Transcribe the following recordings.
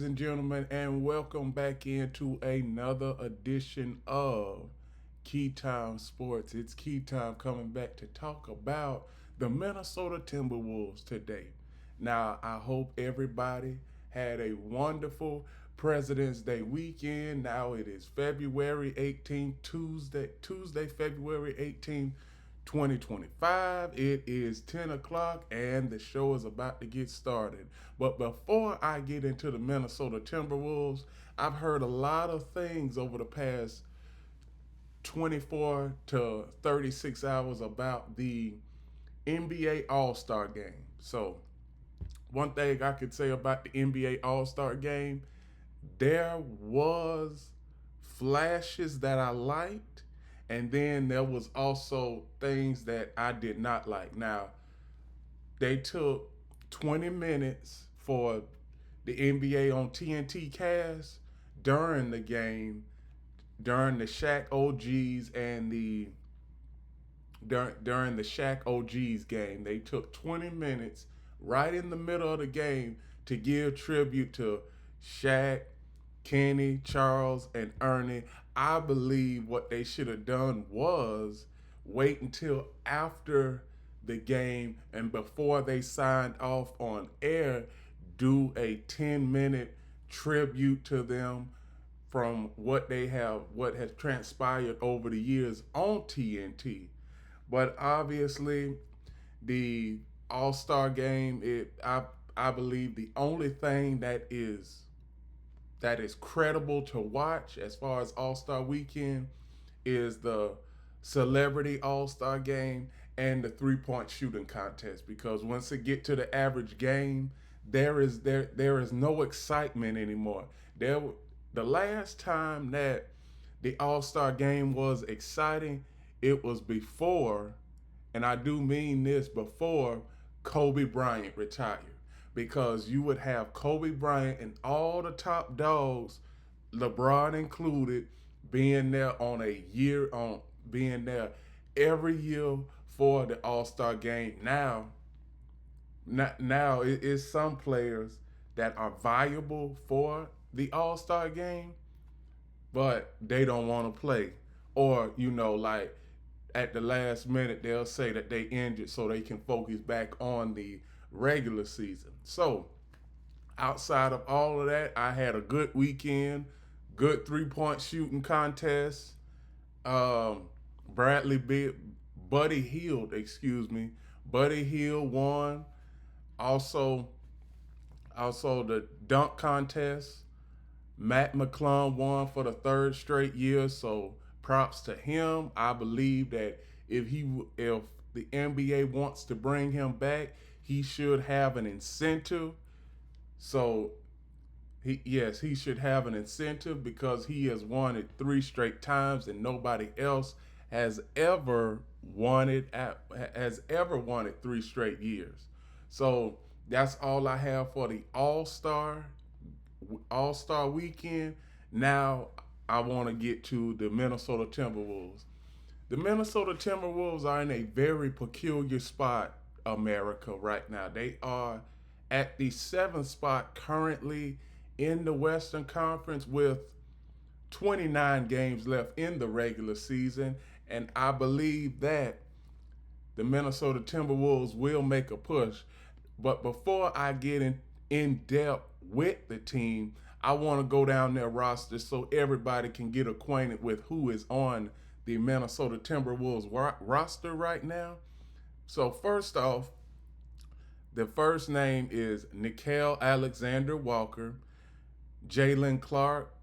and gentlemen, and welcome back into another edition of Key Time Sports. It's Key Time coming back to talk about the Minnesota Timberwolves today. Now, I hope everybody had a wonderful President's Day weekend. Now it is February 18th, Tuesday, February 18th, 2025. It is 10 o'clock and the show is about to get started. But before I get into the Minnesota Timberwolves, I've heard a lot of things over the past 24 to 36 hours about the NBA All Star game. So, one thing I could say about the NBA All Star game, there was flashes that I liked, and then there was also things that I did not like. Now, they took 20 minutes for the NBA on TNT cast during the game, during the Shaq OGs and during the Shaq OGs game. They took 20 minutes right in the middle of the game to give tribute to Shaq, Kenny, Charles, and Ernie. I believe what they should have done was wait until after the game and before they signed off on air, do a 10-minute tribute to them from what has transpired over the years on TNT. But obviously, the All Star game, I believe the only thing that is credible to watch as far as All Star Weekend is the Celebrity All Star Game and the 3-point shooting contest. Because once it get to the average game, there is no excitement anymore. The last time that the All Star Game was exciting, it was before, and I do mean this, before Kobe Bryant retired, because you would have Kobe Bryant and all the top dogs, LeBron included, being there on a year on being there every year for the All Star game. Now it is some players that are viable for the All Star game, but they don't want to play, or like at the last minute they'll say that they injured so they can focus back on the regular season. So outside of all of that, I had a good weekend, good 3-point shooting contest. Um, Bradley B- Buddy Hield, excuse me, Buddy Hield won. Also, also the dunk contest. Matt McClung won for the third straight year, so props to him. I believe that if the NBA wants to bring him back, he should have an incentive. So he should have an incentive because he has won it 3 straight times and nobody else has ever won it 3 straight years. So that's all I have for the All Star Weekend. Now I want to get to the Minnesota Timberwolves. The Minnesota Timberwolves are in a very peculiar spot, America, right now. They are at the seventh spot currently in the Western Conference with 29 games left in the regular season. And I believe that the Minnesota Timberwolves will make a push. But before I get in depth with the team, I want to go down their roster so everybody can get acquainted with who is on the Minnesota Timberwolves roster right now. So first off, the first name is Nickeil Alexander Walker, Jalen Clark,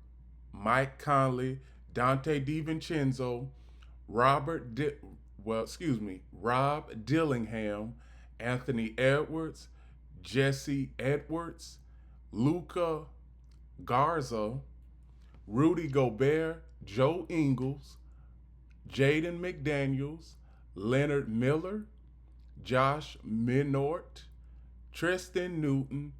Mike Conley, Dante DiVincenzo, Rob Dillingham, Anthony Edwards, Jesse Edwards, Luca Garza, Rudy Gobert, Joe Ingles, Jaden McDaniels, Leonard Miller, Josh Minort, Tristan Newton,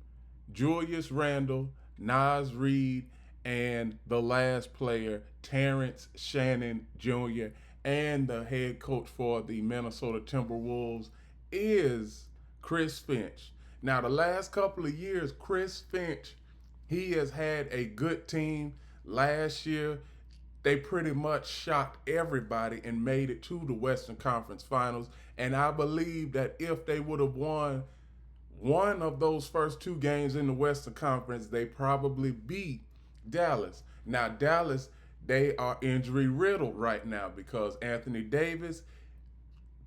Julius Randle, Nas Reed, and the last player, Terrence Shannon Jr., and the head coach for the Minnesota Timberwolves is Chris Finch. Now, the last couple of years, Chris Finch He has had a good team. Last year, they pretty much shocked everybody and made it to the Western Conference Finals. And I believe that if they would have won one of those first two games in the Western Conference, they probably beat Dallas. Now, Dallas, they are injury riddled right now because Anthony Davis,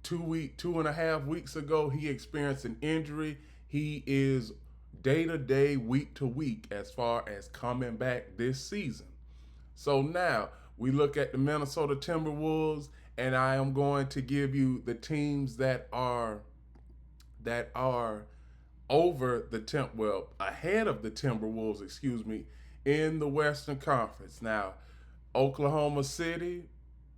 2.5 weeks ago, he experienced an injury. He is day to day, week to week as far as coming back this season. So now we look at the Minnesota Timberwolves, and I am going to give you the teams that are over the ahead of the Timberwolves, excuse me, in the Western Conference. Now, Oklahoma City,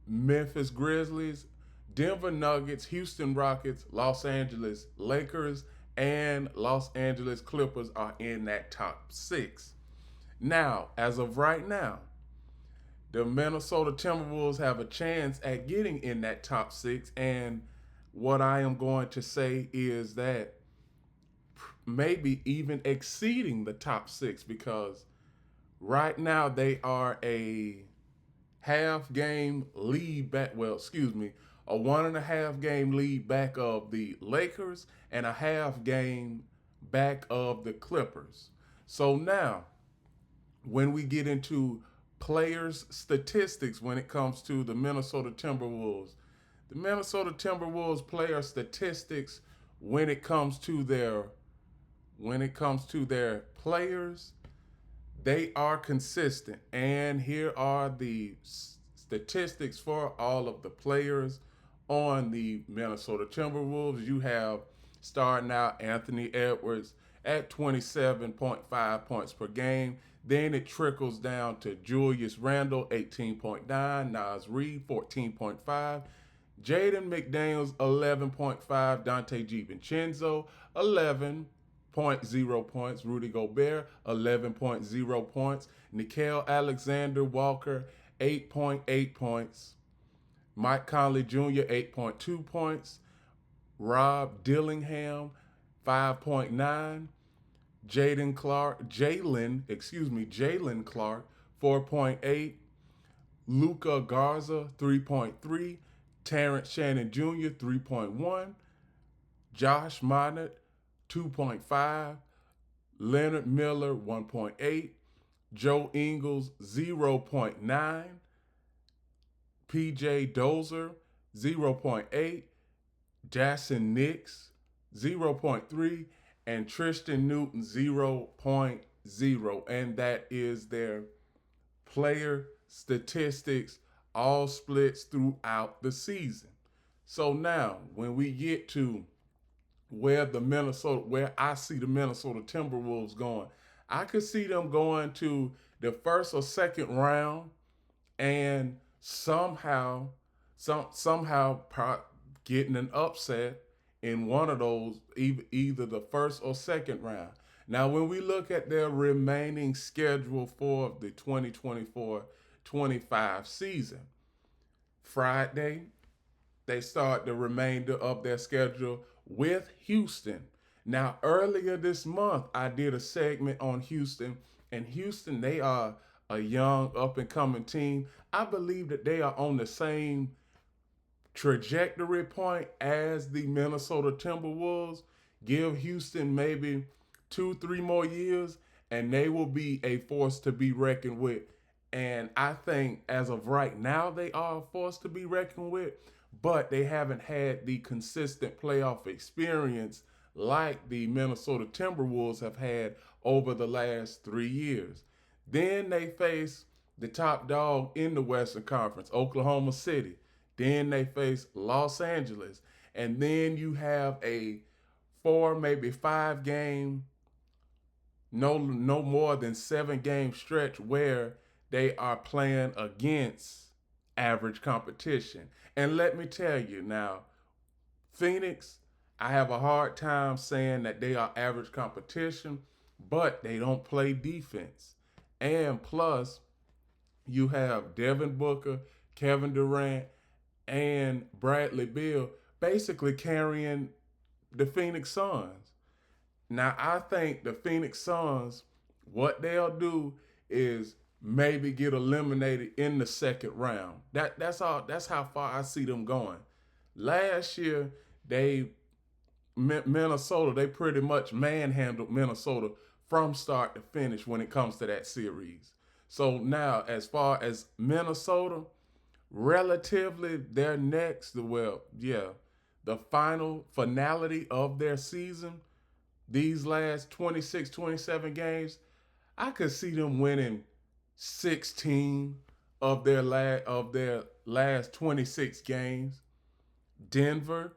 Memphis Grizzlies, Denver Nuggets, Houston Rockets, Los Angeles Lakers, and Los Angeles Clippers are in that top six. Now, as of right now, the Minnesota Timberwolves have a chance at getting in that top six. And what I am going to say is that maybe even exceeding the top six because right now they are a half game lead back. Well, excuse me, a 1.5 game lead back of the Lakers and a half game back of the Clippers. So now, when we get into players' statistics when it comes to the Minnesota Timberwolves player statistics when it comes to their players, they are consistent. And here are the statistics for all of the players on the Minnesota Timberwolves. You have starting out Anthony Edwards at 27.5 points per game. Then it trickles down to Julius Randle, 18.9, Nas Reed, 14.5, Jaden McDaniels, 11.5, Dante DiVincenzo, 11.0 points, Rudy Gobert, 11.0 points, Nickeil Alexander Walker, 8.8 points, Mike Conley Jr., 8.2 points, Rob Dillingham, 5.9, Jalen Clark, 4.8, Luca Garza, 3.3, Terrence Shannon Jr., 3.1, Josh Minot, 2.5, Leonard Miller, 1.8, Joe Ingles, 0.9, PJ Dozier, 0.8, Jason Nix, 0.3, and Tristan Newton, 0.0. And that is their player statistics, all splits throughout the season. So now, when we get to where I see the Minnesota Timberwolves going, I could see them going to the first or second round and somehow getting an upset in one of those, either the first or second round. Now, when we look at their remaining schedule for the 2024-25 season, Friday, they start the remainder of their schedule with Houston. Now, earlier this month, I did a segment on Houston, and Houston, they are a young, up and coming team. I believe that they are on the same trajectory point as the Minnesota Timberwolves. Give Houston maybe 2, 3 more years, and they will be a force to be reckoned with. And I think as of right now, they are a force to be reckoned with, but they haven't had the consistent playoff experience like the Minnesota Timberwolves have had over the last 3 years. Then they face the top dog in the Western Conference, Oklahoma City. Then they face Los Angeles. And then you have a 4, maybe 5 game, no more than 7 game stretch where they are playing against average competition. And let me tell you now, Phoenix, I have a hard time saying that they are average competition, but they don't play defense. And plus, you have Devin Booker, Kevin Durant, and Bradley Beal basically carrying the Phoenix Suns. Now, I think the Phoenix Suns what they'll do is maybe get eliminated in the second round. That's all. That's how far I see them going. Last year, they Minnesota, they pretty much manhandled Minnesota from start to finish when it comes to that series. So now, as far as Minnesota, relatively, they're next. Well, yeah, the final finality of their season, these last 26, 27 games, I could see them winning 16 of their last 26 games. Denver,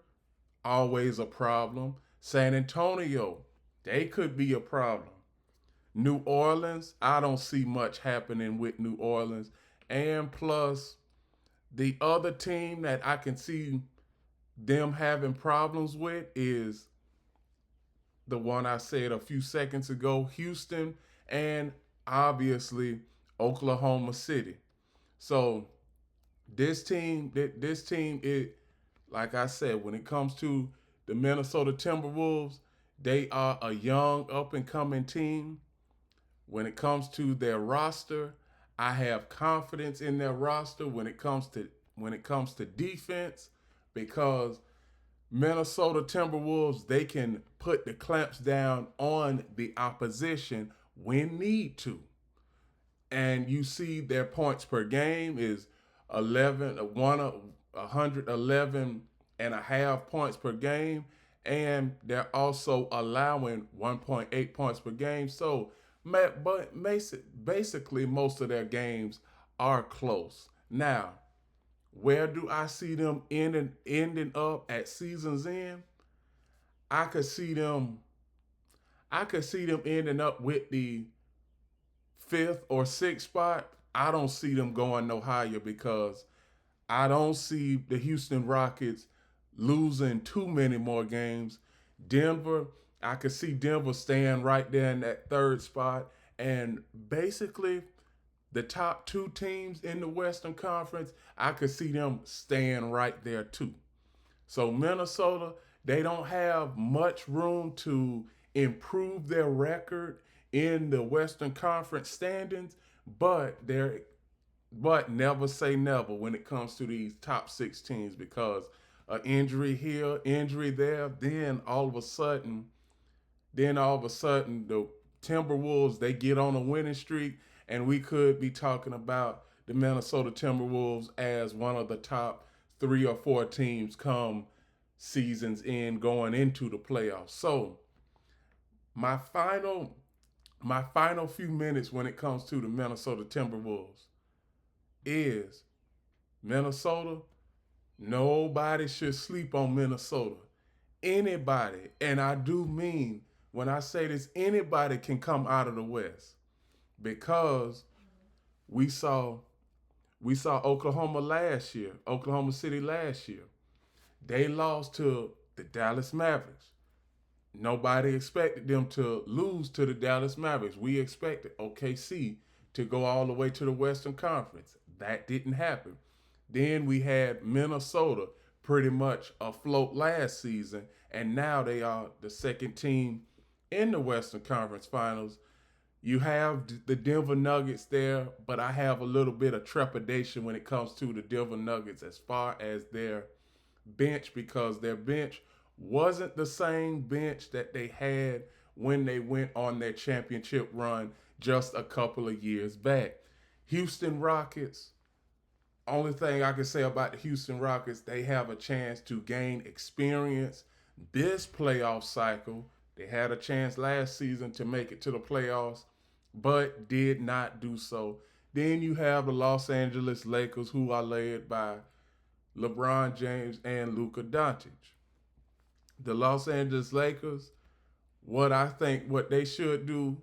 always a problem. San Antonio, they could be a problem. New Orleans, I don't see much happening with New Orleans. And plus, the other team that I can see them having problems with is the one I said a few seconds ago, Houston, and obviously Oklahoma City. So it like I said, when it comes to the Minnesota Timberwolves, they are a young up and coming team. When it comes to their roster, I have confidence in their roster when it comes to defense because Minnesota Timberwolves, they can put the clamps down on the opposition when need to. And you see their points per game is 111 and a half points per game. And they're also allowing 1.8 points per game. So, but basically, most of their games are close. Now, where do I see them ending up at season's end? I could see them. I could see them ending up with the fifth or sixth spot. I don't see them going no higher because I don't see the Houston Rockets losing too many more games. Denver, I could see Denver staying right there in that third spot. And basically, the top two teams in the Western Conference, I could see them staying right there too. So Minnesota, they don't have much room to improve their record in the Western Conference standings, but never say never when it comes to these top six teams because an injury here, injury there, then all of a sudden the Timberwolves they get on a winning streak and we could be talking about the Minnesota Timberwolves as one of the top 3 or 4 teams come seasons in going into the playoffs. So my final my final few minutes when it comes to the Minnesota Timberwolves is Minnesota. Nobody should sleep on Minnesota. Anybody, and I do mean when I say this, anybody can come out of the West because we saw we saw Oklahoma City last year. They lost to the Dallas Mavericks. Nobody expected them to lose to the Dallas Mavericks. We expected OKC to go all the way to the Western Conference. That didn't happen. Then we had Minnesota pretty much afloat last season, and now they are the second team in the Western Conference Finals. You have the Denver Nuggets there, but I have a little bit of trepidation when it comes to the Denver Nuggets as far as their bench because their bench wasn't the same bench that they had when they went on their championship run just a couple of years back. Houston Rockets, only thing I can say about the Houston Rockets, they have a chance to gain experience this playoff cycle. They had a chance last season to make it to the playoffs, but did not do so. Then you have the Los Angeles Lakers, who are led by LeBron James and Luka Doncic. The Los Angeles Lakers, what they should do,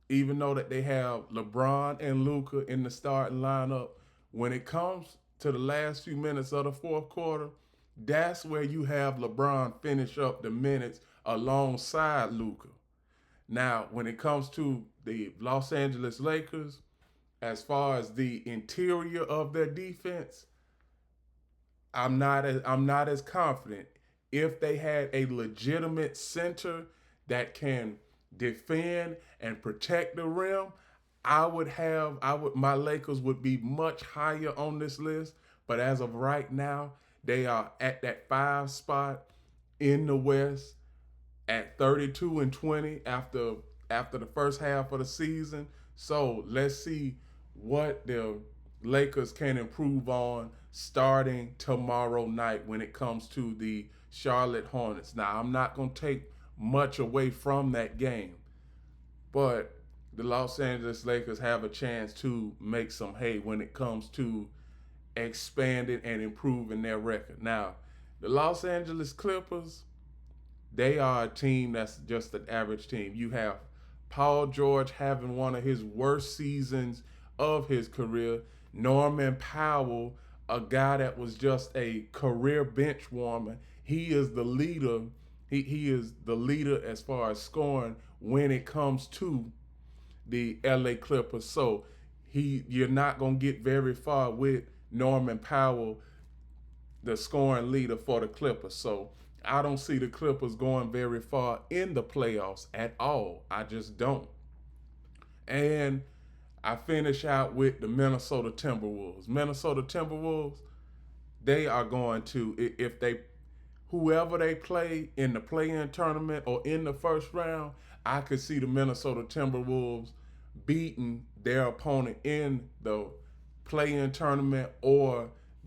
even though that they have LeBron and Luka in the starting lineup, when it comes to the last few minutes of the fourth quarter, that's where you have LeBron finish up the minutes alongside Luka. Now, when it comes to the Los Angeles Lakers, as far as the interior of their defense, I'm not as confident. If they had a legitimate center that can defend and protect the rim, my Lakers would be much higher on this list. But as of right now, they are at that 5 spot in the West at 32-20 after the first half of the season. So let's see what the Lakers can improve on starting tomorrow night when it comes to the Charlotte Hornets. Now, I'm not going to take much away from that game, but the Los Angeles Lakers have a chance to make some hay when it comes to expanding and improving their record. Now, the Los Angeles Clippers, they are a team that's just an average team. You have Paul George having one of his worst seasons of his career. Norman Powell, a guy that was just a career bench warmer. He is the leader. He is the leader as far as scoring when it comes to the LA Clippers. So you're not gonna get very far with Norman Powell, the scoring leader for the Clippers. So I don't see the Clippers going very far in the playoffs at all. I just don't. And I finish out with the Minnesota Timberwolves. Minnesota Timberwolves, they are going to, if they, whoever they play in the play-in tournament or in the first round, I could see the Minnesota Timberwolves beating their opponent in the play-in tournament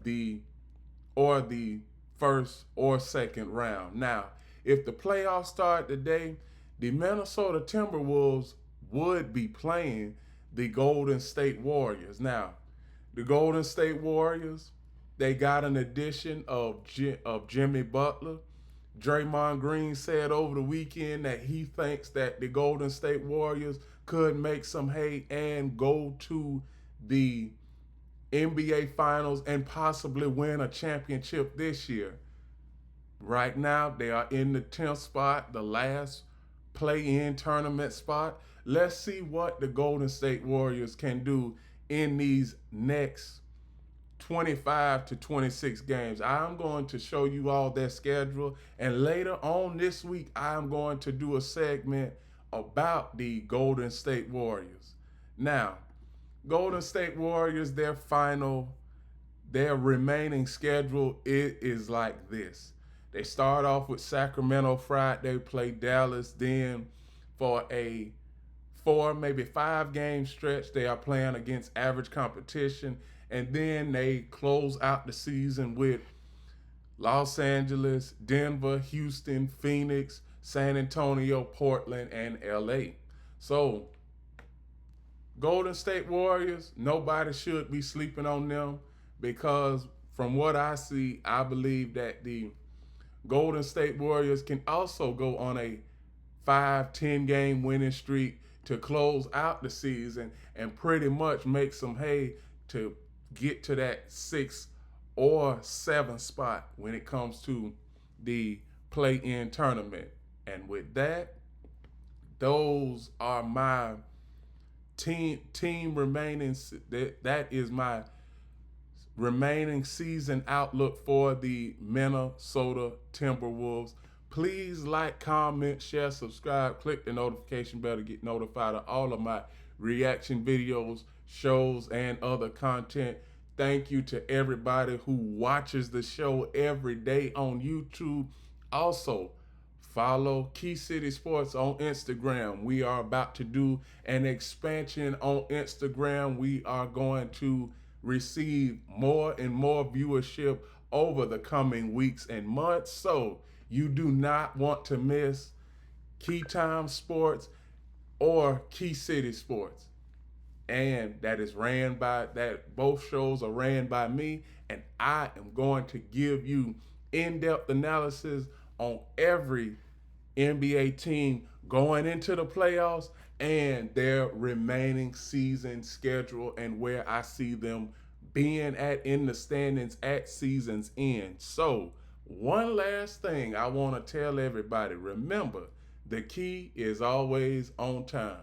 the or the first or second round. Now, if the playoffs start today, the Minnesota Timberwolves would be playing the Golden State Warriors. Now, the Golden State Warriors, they got an addition of Jimmy Butler. Draymond Green said over the weekend that he thinks that the Golden State Warriors could make some hay and go to the NBA Finals and possibly win a championship this year. Right now, they are in the 10th spot, the last play-in tournament spot. Let's see what the Golden State Warriors can do in these next 25 to 26 games. I'm going to show you all their schedule, and later on this week, I'm going to do a segment about the Golden State Warriors. Now, Golden State Warriors, their remaining schedule is like this. They start off with Sacramento Friday, play Dallas, then for a 4, maybe 5 game stretch, they are playing against average competition, and then they close out the season with Los Angeles, Denver, Houston, Phoenix, San Antonio, Portland, and LA. So Golden State Warriors, nobody should be sleeping on them because from what I see, I believe that the Golden State Warriors can also go on a 5-10 game winning streak to close out the season and pretty much make some hay to get to that 6 or 7 spot when it comes to the play-in tournament. And with that, those are my team remaining. That is my remaining season outlook for the Minnesota Timberwolves. Please like, comment, share, subscribe, click the notification bell to get notified of all of my reaction videos, shows, and other content. Thank you to everybody who watches the show every day on YouTube. Also, follow Key City Sports on Instagram. We are about to do an expansion on Instagram. We are going to receive more and more viewership over the coming weeks and months. So you do not want to miss Key Time Sports or Key City Sports. And both shows are ran by me, and I am going to give you in-depth analysis on every NBA team going into the playoffs and their remaining season schedule and where I see them being at in the standings at season's end. So, one last thing I want to tell everybody. Remember, the key is always on time.